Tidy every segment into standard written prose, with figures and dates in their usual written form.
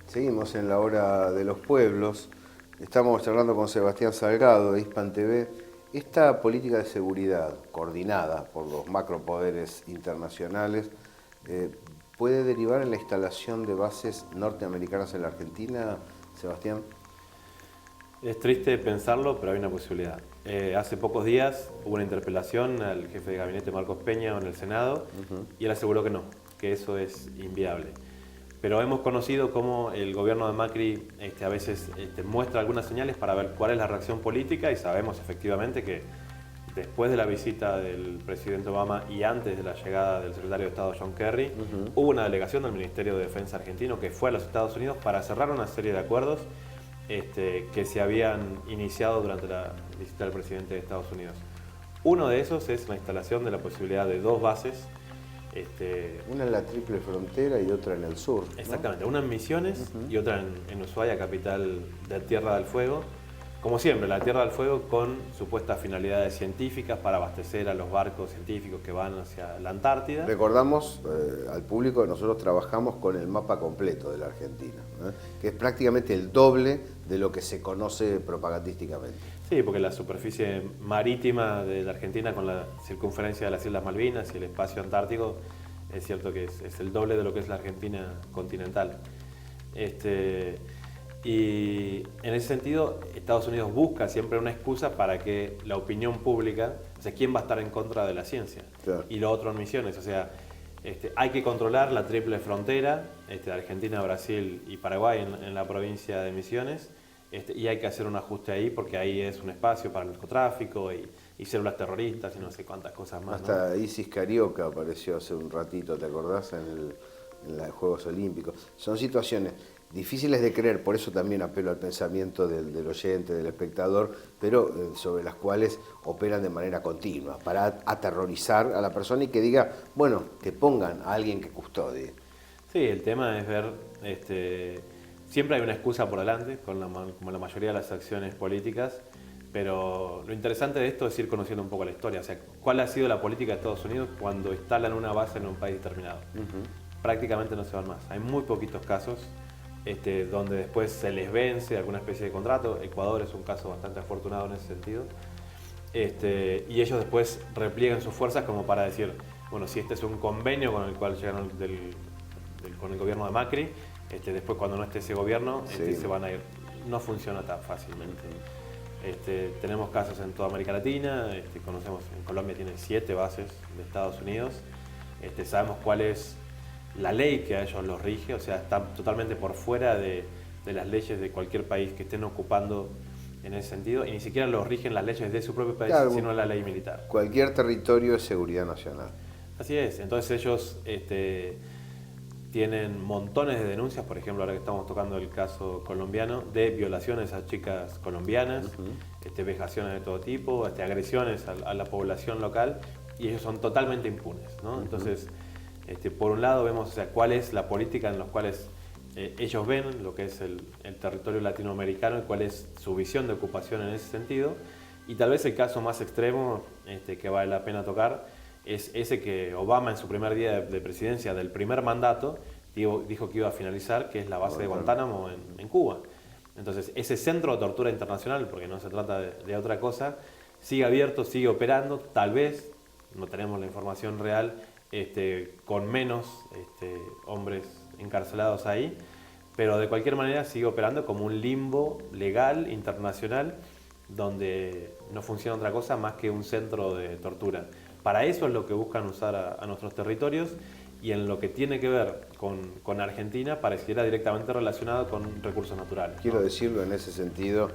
Seguimos en la hora de los pueblos. Estamos charlando con Sebastián Salgado de Hispan TV. Esta política de seguridad coordinada por los macropoderes internacionales puede derivar en la instalación de bases norteamericanas en la Argentina, Sebastián. Es triste pensarlo, pero hay una posibilidad. Hace pocos días hubo una interpelación al jefe de gabinete Marcos Peña en el Senado y él aseguró que no, que eso es inviable. Pero hemos conocido cómo el gobierno de Macri a veces muestra algunas señales para ver cuál es la reacción política y sabemos efectivamente que después de la visita del presidente Obama y antes de la llegada del secretario de Estado John Kerry, hubo una delegación del Ministerio de Defensa argentino que fue a los Estados Unidos para cerrar una serie de acuerdos que se habían iniciado durante la visita del presidente de Estados Unidos. Uno de esos es la instalación de la posibilidad de dos bases. Una en la triple frontera y otra en el sur, ¿no? Exactamente, una en Misiones y otra en Ushuaia, capital de Tierra del Fuego. Como siempre, la Tierra del Fuego con supuestas finalidades científicas para abastecer a los barcos científicos que van hacia la Antártida. Recordamos al público que nosotros trabajamos con el mapa completo de la Argentina, que es prácticamente el doble de lo que se conoce propagandísticamente. Sí, porque la superficie marítima de la Argentina con la circunferencia de las Islas Malvinas y el espacio antártico es cierto que es el doble de lo que es la Argentina continental. Y en ese sentido, Estados Unidos busca siempre una excusa para que la opinión pública, o sea, ¿quién va a estar en contra de la ciencia? Claro. Y lo otro en Misiones, o sea, hay que controlar la triple frontera de Argentina, Brasil y Paraguay en la provincia de Misiones, y hay que hacer un ajuste ahí porque ahí es un espacio para el narcotráfico y células terroristas y no sé cuántas cosas más. Hasta ¿no? Isis Carioca apareció hace un ratito, ¿te acordás? En los Juegos Olímpicos. Son situaciones difíciles de creer, por eso también apelo al pensamiento del oyente, del espectador, pero sobre las cuales operan de manera continua, para aterrorizar a la persona y que diga, bueno, que pongan a alguien que custodie. Sí, el tema es ver, siempre hay una excusa por delante, como la mayoría de las acciones políticas, pero lo interesante de esto es ir conociendo un poco la historia, o sea, cuál ha sido la política de Estados Unidos cuando instalan una base en un país determinado. Prácticamente no se van más, hay muy poquitos casos donde después se les vence alguna especie de contrato. Ecuador es un caso bastante afortunado en ese sentido. Y ellos después repliegan sus fuerzas como para decir, bueno, si este es un convenio con el cual llegaron con el gobierno de Macri, después cuando no esté ese gobierno se van a ir. No funciona tan fácilmente. Tenemos casos en toda América Latina, conocemos, en Colombia tiene 7 bases de Estados Unidos, sabemos cuál es la ley que a ellos los rige, o sea, están totalmente por fuera de las leyes de cualquier país que estén ocupando en ese sentido, y ni siquiera los rigen las leyes de su propio país, claro, sino la ley militar. Cualquier territorio es seguridad nacional. Así es, entonces ellos tienen montones de denuncias, por ejemplo, ahora que estamos tocando el caso colombiano, de violaciones a chicas colombianas, vejaciones de todo tipo, agresiones a la población local, y ellos son totalmente impunes, ¿no? Entonces, por un lado vemos, o sea, cuál es la política en los cuales ellos ven lo que es el territorio latinoamericano y cuál es su visión de ocupación en ese sentido, y tal vez el caso más extremo que vale la pena tocar es ese que Obama en su primer día de presidencia del primer mandato dijo que iba a finalizar, que es la base de Guantánamo en Cuba. Entonces ese centro de tortura internacional, porque no se trata de otra cosa, sigue abierto, sigue operando, tal vez, no tenemos la información real, con menos hombres encarcelados ahí, pero de cualquier manera sigue operando como un limbo legal internacional donde no funciona otra cosa más que un centro de tortura. Para eso es lo que buscan usar a nuestros territorios, y en lo que tiene que ver con Argentina pareciera directamente relacionado con recursos naturales, ¿no? Quiero decirlo en ese sentido,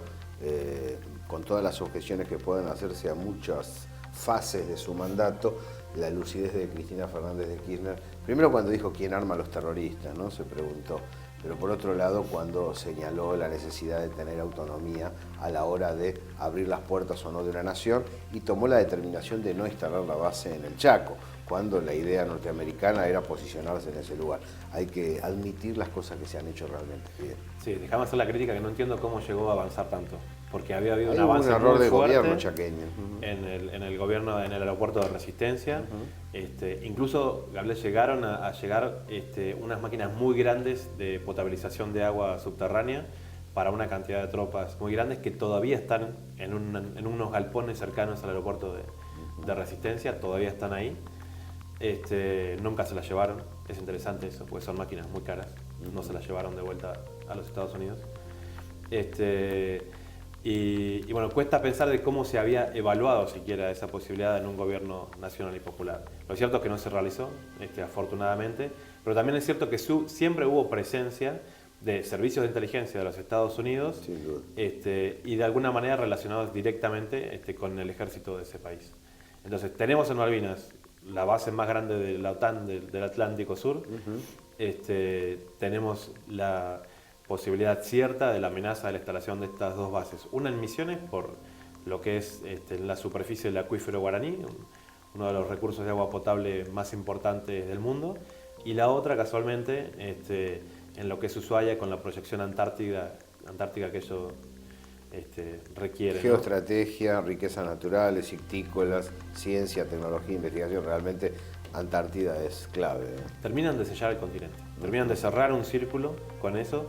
con todas las objeciones que puedan hacerse a muchas fases de su mandato, la lucidez de Cristina Fernández de Kirchner, primero cuando dijo quién arma a los terroristas, ¿no? Se preguntó, pero por otro lado cuando señaló la necesidad de tener autonomía a la hora de abrir las puertas o no de una nación, y tomó la determinación de no instalar la base en el Chaco, cuando la idea norteamericana era posicionarse en ese lugar. Hay que admitir las cosas que se han hecho realmente bien. Sí, déjame hacer la crítica, que no entiendo cómo llegó a avanzar tanto. porque había habido Hay un avance un error muy de fuerte gobierno chaqueño. en el gobierno, en el aeropuerto de Resistencia. Incluso llegaron a llegar unas máquinas muy grandes de potabilización de agua subterránea para una cantidad de tropas muy grandes que todavía están en unos galpones cercanos al aeropuerto de Resistencia, todavía están ahí. Nunca se las llevaron, es interesante eso, porque son máquinas muy caras, no se las llevaron de vuelta a los Estados Unidos. Y bueno, cuesta pensar de cómo se había evaluado siquiera esa posibilidad en un gobierno nacional y popular. Lo cierto es que no se realizó, afortunadamente, pero también es cierto que siempre hubo presencia de servicios de inteligencia de los Estados Unidos y de alguna manera relacionados directamente con el ejército de ese país. Entonces tenemos en Malvinas la base más grande de la OTAN del Atlántico Sur, tenemos la posibilidad cierta de la amenaza de la instalación de estas dos bases. Una en Misiones por lo que es la superficie del acuífero Guaraní, uno de los recursos de agua potable más importantes del mundo, y la otra casualmente en lo que es Ushuaia con la proyección antártica que ello requiere. Geoestrategia, ¿no? Riquezas naturales, ictícolas, ciencia, tecnología, investigación, realmente Antártida es clave, ¿no? Terminan de sellar el continente, terminan de cerrar un círculo con eso,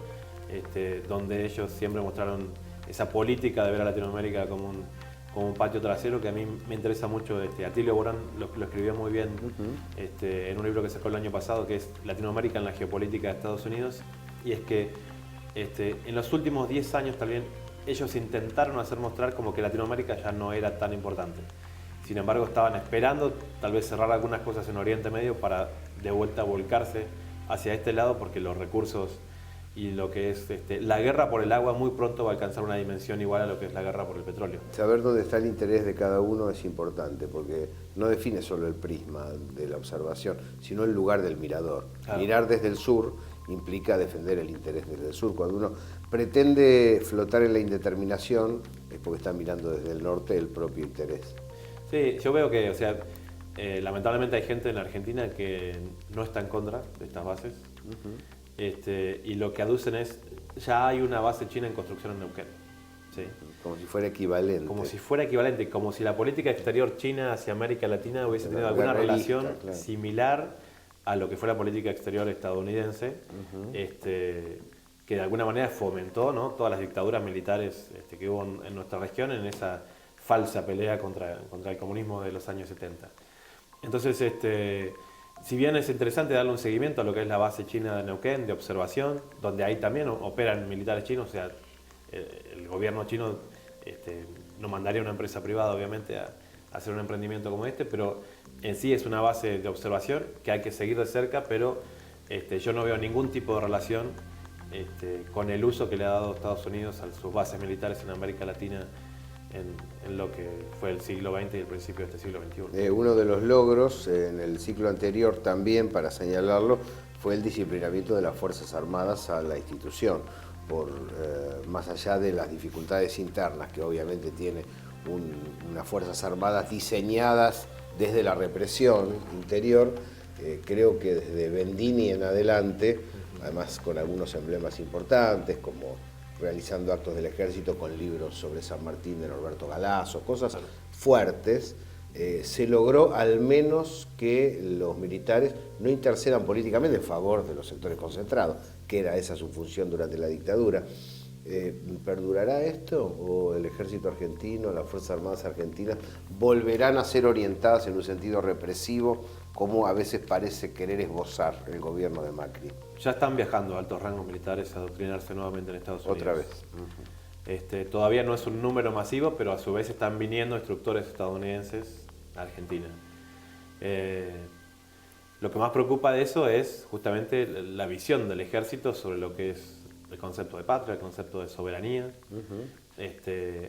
donde ellos siempre mostraron esa política de ver a Latinoamérica como un patio trasero, que a mí me interesa mucho. Atilio Borán lo escribió muy bien en un libro que sacó el año pasado, que es Latinoamérica en la geopolítica de Estados Unidos, y es que en los últimos 10 años también ellos intentaron hacer mostrar como que Latinoamérica ya no era tan importante. Sin embargo, estaban esperando tal vez cerrar algunas cosas en Oriente Medio para de vuelta volcarse hacia este lado, porque los recursos y lo que es la guerra por el agua muy pronto va a alcanzar una dimensión igual a lo que es la guerra por el petróleo. Saber dónde está el interés de cada uno es importante, porque no define solo el prisma de la observación, sino el lugar del mirador. Claro. Mirar desde el sur implica defender el interés desde el sur. Cuando uno pretende flotar en la indeterminación es porque está mirando desde el norte el propio interés. Sí, yo veo que, lamentablemente hay gente en Argentina que no está en contra de estas bases. Y lo que aducen es, ya hay una base china en construcción en Neuquén. ¿Sí? Como si fuera equivalente. Como si fuera equivalente, como si la política exterior china hacia América Latina hubiese tenido alguna relación similar a lo que fue la política exterior estadounidense, que de alguna manera fomentó, ¿no?, todas las dictaduras militares que hubo en nuestra región en esa falsa pelea contra el comunismo de los años 70. Entonces, si bien es interesante darle un seguimiento a lo que es la base china de Neuquén, de observación, donde ahí también operan militares chinos, o sea, el gobierno chino no mandaría a una empresa privada, obviamente, a hacer un emprendimiento como pero en sí es una base de observación que hay que seguir de cerca, pero yo no veo ningún tipo de relación con el uso que le ha dado Estados Unidos a sus bases militares en América Latina en lo que fue el siglo XX y el principio de este siglo XXI. Uno de los logros en el ciclo anterior también, para señalarlo, fue el disciplinamiento de las Fuerzas Armadas a la institución, más allá de las dificultades internas que obviamente tiene unas Fuerzas Armadas diseñadas desde la represión interior. Creo que desde Bendini en adelante, además con algunos emblemas importantes, como realizando actos del ejército con libros sobre San Martín de Norberto Galazo, cosas fuertes, se logró al menos que los militares no intercedan políticamente en favor de los sectores concentrados, que era esa su función durante la dictadura. ¿Perdurará esto o el ejército argentino, las Fuerzas Armadas argentinas volverán a ser orientadas en un sentido represivo, como a veces parece querer esbozar el gobierno de Macri? Ya están viajando altos rangos militares a adoctrinarse nuevamente en Estados Unidos. Otra vez. Todavía no es un número masivo, pero a su vez están viniendo instructores estadounidenses a Argentina. Lo que más preocupa de eso es justamente la visión del ejército sobre lo que es el concepto de patria, el concepto de soberanía.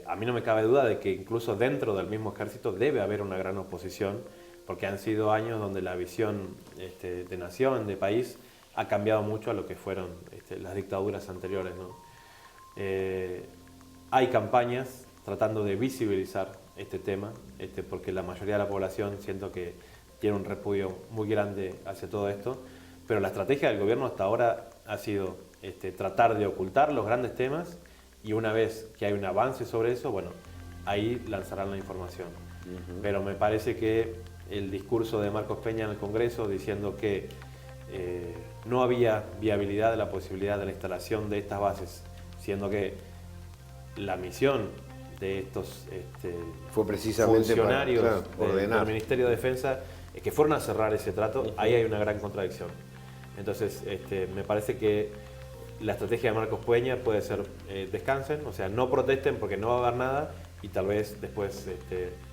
A mí no me cabe duda de que incluso dentro del mismo ejército debe haber una gran oposición, porque han sido años donde la visión de nación, de país, ha cambiado mucho a lo que fueron las dictaduras anteriores, ¿no? Hay campañas tratando de visibilizar este tema, porque la mayoría de la población siento que tiene un repudio muy grande hacia todo esto, pero la estrategia del gobierno hasta ahora ha sido tratar de ocultar los grandes temas y una vez que hay un avance sobre eso, bueno, ahí lanzarán la información. Pero me parece que el discurso de Marcos Peña en el Congreso diciendo que no había viabilidad de la posibilidad de la instalación de estas bases, siendo que la misión de estos fue precisamente funcionarios para, del Ministerio de Defensa es que fueron a cerrar ese trato, ahí hay una gran contradicción. Entonces, me parece que la estrategia de Marcos Peña puede ser descansen, o sea, no protesten porque no va a haber nada y tal vez después,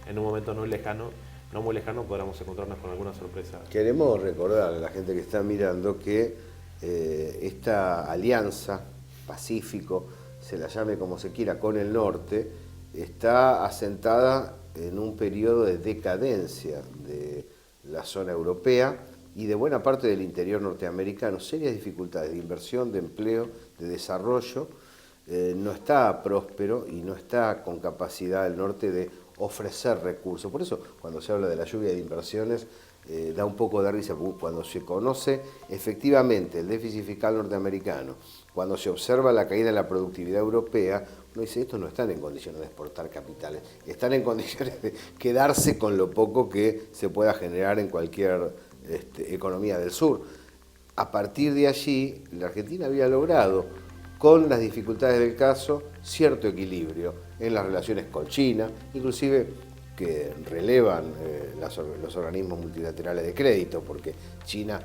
en un momento no muy lejano, podamos encontrarnos con alguna sorpresa. Queremos recordar a la gente que está mirando que esta alianza Pacífico, se la llame como se quiera, con el norte, está asentada en un periodo de decadencia de la zona europea y de buena parte del interior norteamericano, serias dificultades de inversión, de empleo, de desarrollo. No está próspero y no está con capacidad el norte de ofrecer recursos. Por eso, cuando se habla de la lluvia de inversiones, da un poco de risa. Cuando se conoce efectivamente el déficit fiscal norteamericano, cuando se observa la caída de la productividad europea, uno dice, estos no están en condiciones de exportar capitales, están en condiciones de quedarse con lo poco que se pueda generar en cualquier economía del sur. A partir de allí, la Argentina había logrado, con las dificultades del caso, cierto equilibrio en las relaciones con China, inclusive que relevan los organismos multilaterales de crédito, porque China,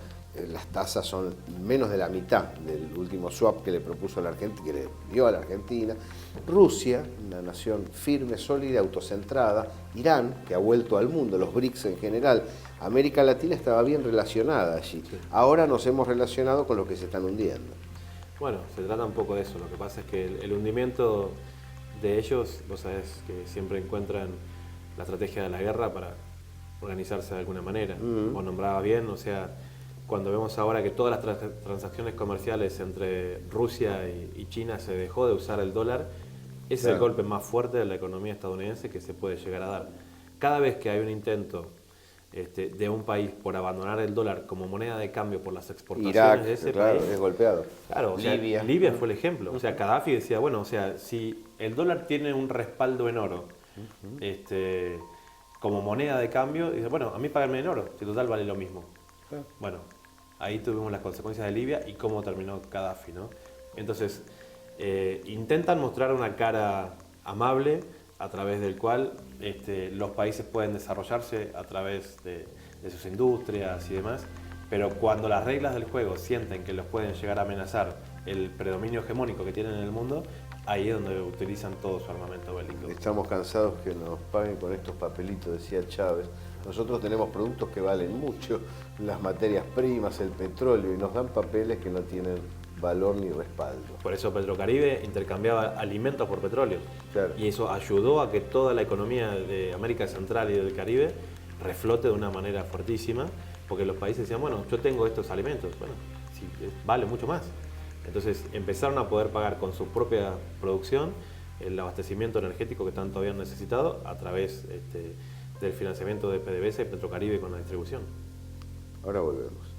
las tasas son menos de la mitad del último swap que le propuso a la Argentina, que le dio a la Argentina. Rusia, una nación firme, sólida, autocentrada. Irán, que ha vuelto al mundo, los BRICS en general. América Latina estaba bien relacionada allí. Ahora nos hemos relacionado con los que se están hundiendo. Bueno, se trata un poco de eso. Lo que pasa es que el hundimiento de ellos, vos sabés que siempre encuentran la estrategia de la guerra para organizarse de alguna manera. Vos nombrabas bien, o sea, cuando vemos ahora que todas las transacciones comerciales entre Rusia y China se dejó de usar el dólar, ese es el golpe más fuerte de la economía estadounidense que se puede llegar a dar. Cada vez que hay un intento de un país por abandonar el dólar como moneda de cambio por las exportaciones Irak, de ese claro, país, es golpeado. Claro, o sea, Libia fue el ejemplo. O sea, Gaddafi decía, bueno, o sea, si el dólar tiene un respaldo en oro, como moneda de cambio, dice, bueno, a mí pagarme en oro, si total vale lo mismo. Bueno, ahí tuvimos las consecuencias de Libia y cómo terminó Gaddafi, ¿no? Entonces, intentan mostrar una cara amable a través del cual los países pueden desarrollarse a través de sus industrias y demás, pero cuando las reglas del juego sienten que los pueden llegar a amenazar el predominio hegemónico que tienen en el mundo, ahí es donde utilizan todo su armamento bélico. Estamos cansados que nos paguen con estos papelitos, decía Chávez. Nosotros tenemos productos que valen mucho, las materias primas, el petróleo, y nos dan papeles que no tienen valor ni respaldo. Por eso Petrocaribe intercambiaba alimentos por petróleo. Claro. Y eso ayudó a que toda la economía de América Central y del Caribe reflote de una manera fuertísima, porque los países decían, bueno, yo tengo estos alimentos, bueno, sí, vale mucho más. Entonces empezaron a poder pagar con su propia producción el abastecimiento energético que tanto habían necesitado a través del financiamiento de PDVSA y Petrocaribe con la distribución. Ahora volvemos.